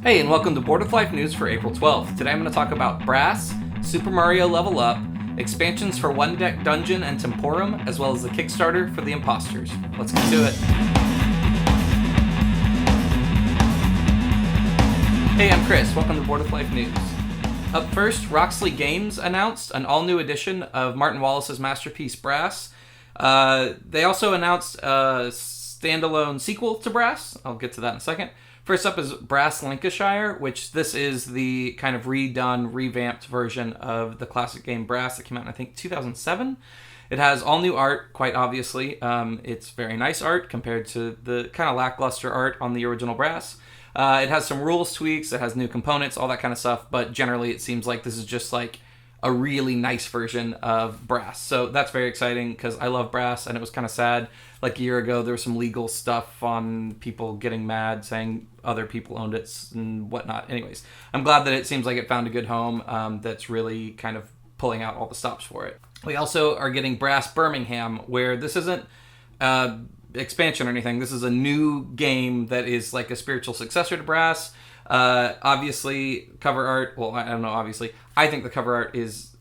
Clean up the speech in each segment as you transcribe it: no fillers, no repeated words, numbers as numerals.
Hey, and welcome to Board of Life News for April 12th. Today I'm going to talk about Brass, Super Mario Level Up, expansions for One Deck Dungeon and Temporum, as well as the Kickstarter for the Imposters. Let's get to it. Hey, I'm Chris. Welcome to Board of Life News. Up first, Roxley Games announced an all-new edition of Martin Wallace's masterpiece Brass. They also announced a standalone sequel to Brass. I'll get to that in a second. First up is Brass Lancashire, which this is the kind of redone, revamped version of the classic game Brass that came out in, I think, 2007. It has all new art, quite obviously. It's very nice art compared to the kind of lackluster art on the original Brass. It has some rules tweaks, it has new components, all that kind of stuff, but generally it seems like this is just like a really nice version of Brass. So that's very exciting because I love Brass, and it was kind of sad. Like a year ago, there was some legal stuff on people getting mad saying other people owned it and whatnot. Anyways, I'm glad that it seems like it found a good home that's really kind of pulling out all the stops for it. We also are getting Brass Birmingham, where this isn't expansion or anything. This is a new game that is like a spiritual successor to Brass. Obviously, cover art, well, I don't know, obviously. I think the cover art is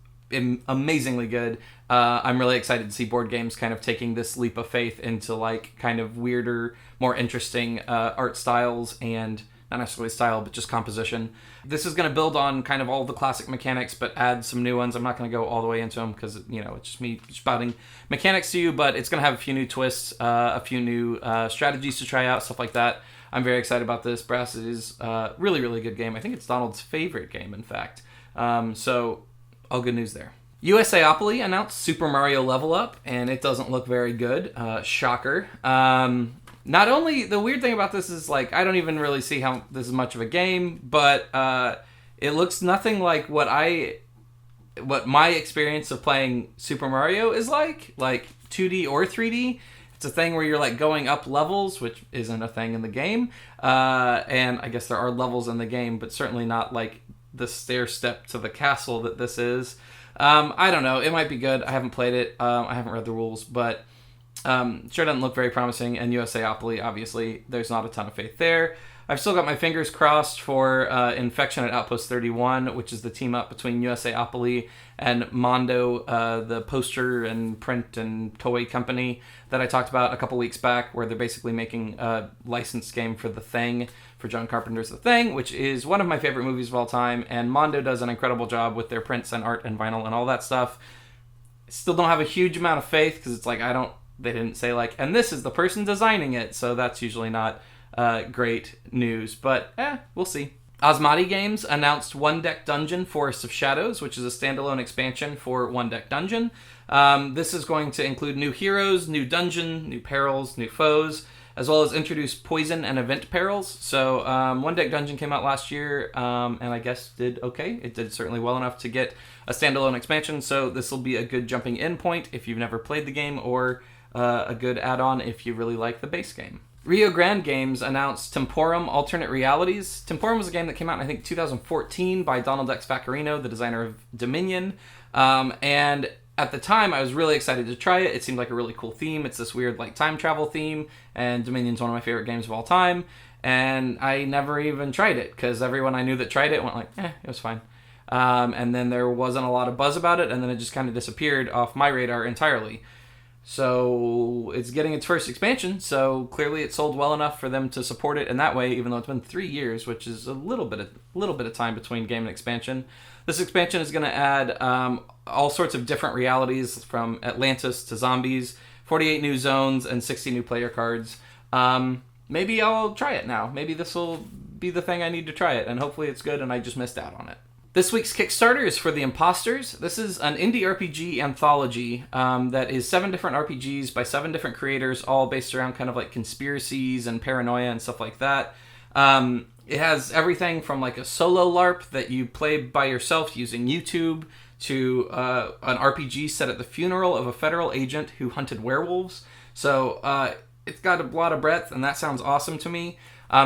amazingly good. I'm really excited to see board games kind of taking this leap of faith into like kind of weirder, more interesting art styles, and not necessarily style, but just composition. This is going to build on kind of all the classic mechanics, but add some new ones. I'm not going to go all the way into them because, you know, it's just me spouting mechanics to you, but it's going to have a few new twists, a few new strategies to try out, stuff like that. I'm very excited about this. Brass is a really, really good game. I think it's Donald's favorite game, in fact. So, all good news there. USAopoly announced Super Mario Level Up, and it doesn't look very good. Shocker. Not only, the weird thing about this is, like, I don't even really see how this is much of a game, but it looks nothing like what my experience of playing Super Mario is like 2D or 3D. It's a thing where you're like going up levels, which isn't a thing in the game. And I guess there are levels in the game, but certainly not like the stair step to the castle that this is. I don't know. It might be good. I haven't played it. I haven't read the rules, but sure doesn't look very promising. And USAopoly, obviously, there's not a ton of faith there. I've still got my fingers crossed for Infection at Outpost 31, which is the team up between USAopoly and Mondo, the poster and print and toy company that I talked about a couple weeks back, where they're basically making a licensed game for The Thing, for John Carpenter's The Thing, which is one of my favorite movies of all time, and Mondo does an incredible job with their prints and art and vinyl and all that stuff. Still don't have a huge amount of faith, because it's like, they didn't say like, and this is the person designing it, so that's usually not great news, but we'll see. Osmati Games announced One Deck Dungeon Forest of Shadows, which is a standalone expansion for One Deck Dungeon. This is going to include new heroes, new dungeon, new perils, new foes, as well as introduce poison and event perils. So One Deck Dungeon came out last year, and I guess did okay. It did certainly well enough to get a standalone expansion, so this will be a good jumping in point if you've never played the game, or a good add-on if you really like the base game. Rio Grande Games announced Temporum Alternate Realities. Temporum was a game that came out in, I think, 2014 by Donald X. Vaccarino, the designer of Dominion. And at the time, I was really excited to try it. It seemed like a really cool theme. It's this weird like time travel theme, and Dominion's one of my favorite games of all time. And I never even tried it, because everyone I knew that tried it went like, it was fine. And then there wasn't a lot of buzz about it, and then it just kind of disappeared off my radar entirely. So it's getting its first expansion, so clearly it sold well enough for them to support it in that way, even though it's been 3 years, which is a little bit of time between game and expansion. This expansion is going to add all sorts of different realities, from Atlantis to zombies, 48 new zones, and 60 new player cards. Maybe I'll try it now. Maybe this will be the thing I need to try it, and hopefully it's good and I just missed out on it. This week's Kickstarter is for the Imposters. This is an indie RPG anthology that is 7 different RPGs by 7 different creators, all based around kind of like conspiracies and paranoia and stuff like that. It has everything from like a solo LARP that you play by yourself using YouTube, to an RPG set at the funeral of a federal agent who hunted werewolves. So it's got a lot of breadth, and that sounds awesome to me.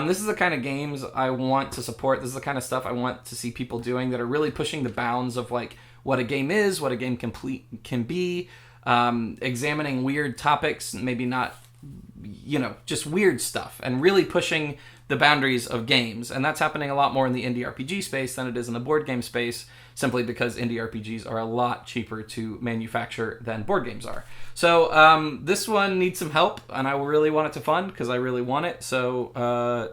This is the kind of games I want to support. This is the kind of stuff I want to see people doing that are really pushing the bounds of like what a game is, what a game can be, examining weird topics, maybe not, just weird stuff, and really pushing the boundaries of games. And that's happening a lot more in the indie RPG space than it is in the board game space, simply because indie RPGs are a lot cheaper to manufacture than board games are. So this one needs some help, and I really want it to fund because I really want it. So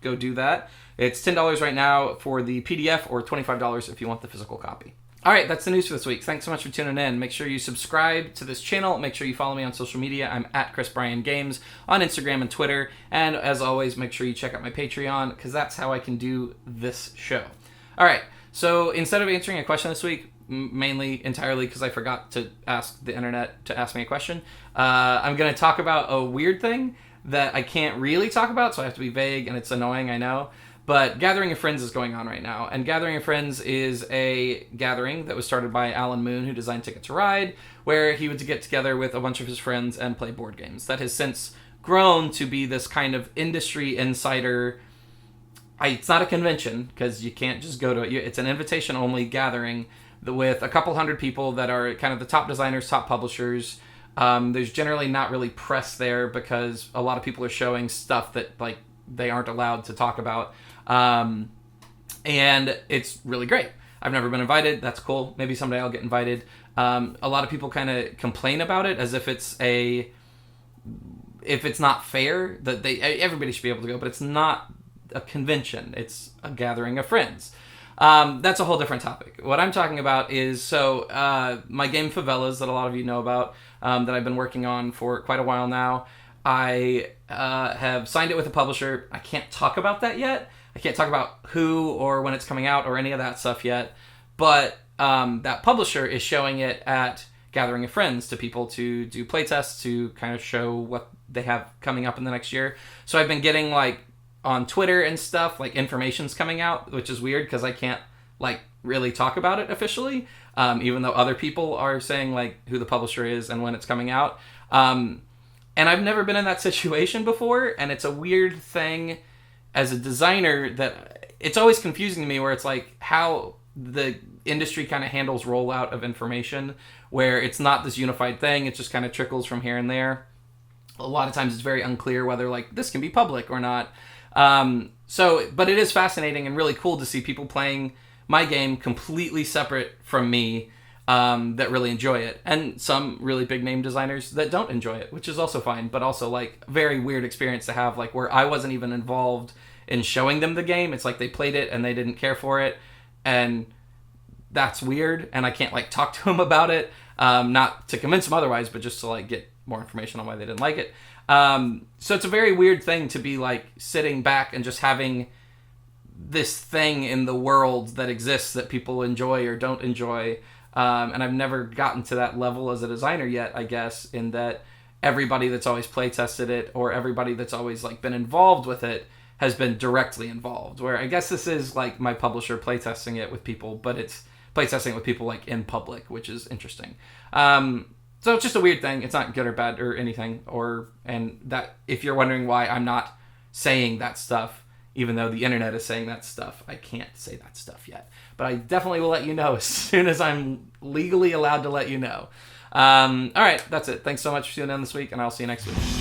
go do that. It's $10 right now for the PDF or $25 if you want the physical copy. All right, that's the news for this week. Thanks so much for tuning in. Make sure you subscribe to this channel. Make sure you follow me on social media. I'm at Chris Bryan Games on Instagram and Twitter. And as always, make sure you check out my Patreon because that's how I can do this show. All right, so instead of answering a question this week, mainly entirely because I forgot to ask the internet to ask me a question, I'm going to talk about a weird thing that I can't really talk about, so I have to be vague, and it's annoying, I know. But Gathering of Friends is going on right now, and Gathering of Friends is a gathering that was started by Alan Moon, who designed Ticket to Ride, where he would get together with a bunch of his friends and play board games. That has since grown to be this kind of industry insider. It's not a convention, because you can't just go to it. It's an invitation-only gathering with a couple hundred people that are kind of the top designers, top publishers. There's generally not really press there because a lot of people are showing stuff that like they aren't allowed to talk about. And it's really great. I've never been invited. That's cool. Maybe someday I'll get invited. A lot of people kind of complain about it as if it's not fair that everybody should be able to go, but it's not a convention. It's a gathering of friends. That's a whole different topic. What I'm talking about is, my game Favelas that a lot of you know about, that I've been working on for quite a while now, I have signed it with a publisher. I can't talk about that yet. I can't talk about who or when it's coming out or any of that stuff yet. But that publisher is showing it at Gathering of Friends to people to do playtests, to kind of show what they have coming up in the next year. So I've been getting, like, on Twitter and stuff, like, information's coming out, which is weird because I can't, like, really talk about it officially, even though other people are saying, like, who the publisher is and when it's coming out. And I've never been in that situation before, and it's a weird thing as a designer that it's always confusing to me, where it's like how the industry kind of handles rollout of information, where it's not this unified thing. It just kind of trickles from here and there. A lot of times it's very unclear whether, like, this can be public or not. But it is fascinating and really cool to see people playing my game completely separate from me, that really enjoy it, and some really big name designers that don't enjoy it, which is also fine, but also, like, very weird experience to have, like, where I wasn't even involved in showing them the game. It's like they played it and they didn't care for it, and that's weird, and I can't, like, talk to them about it, not to convince them otherwise, but just to, like, get more information on why they didn't like it. So it's a very weird thing to be, like, sitting back and just having this thing in the world that exists that people enjoy or don't enjoy. And I've never gotten to that level as a designer yet, I guess, in that everybody that's always play tested it or everybody that's always, like, been involved with it has been directly involved. Where I guess this is, like, my publisher playtesting it with people, but it's playtesting it with people, like, in public, which is interesting. So it's just a weird thing. It's not good or bad or anything. And that, if you're wondering why I'm not saying that stuff, even though the internet is saying that stuff, I can't say that stuff yet. But I definitely will let you know as soon as I'm legally allowed to let you know. All right, that's it. Thanks so much for tuning in this week, and I'll see you next week.